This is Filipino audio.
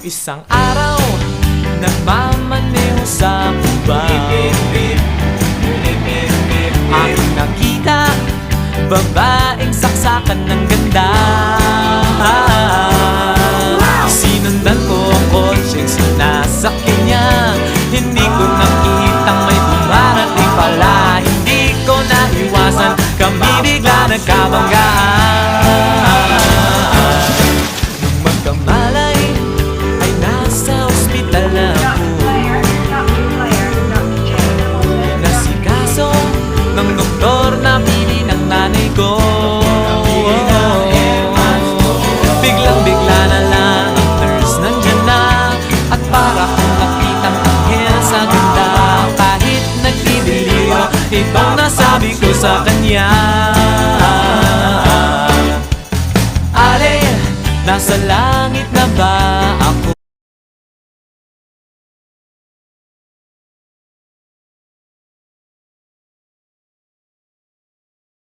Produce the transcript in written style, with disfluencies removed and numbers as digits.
Isang araw, nagmamaneho sa Cuba, aking nakita, babaeng saksakan ng ganda. Sinundan ko ang kotse, sinasakyan niya. Hindi ko nakitang may dumarating pala. Hindi ko naiwasan, kami bigla nagkabanggaan. Nung magkamalay, ay nasa ospital na ako. Nasikaso ng doktor na pili ng nanay ko. Biglang-bigla na lang ang nurse nandyan na, at para kong nakitang anghel sa ganda. Kahit nagdidiliyo, itong nasabi ko sa kanya.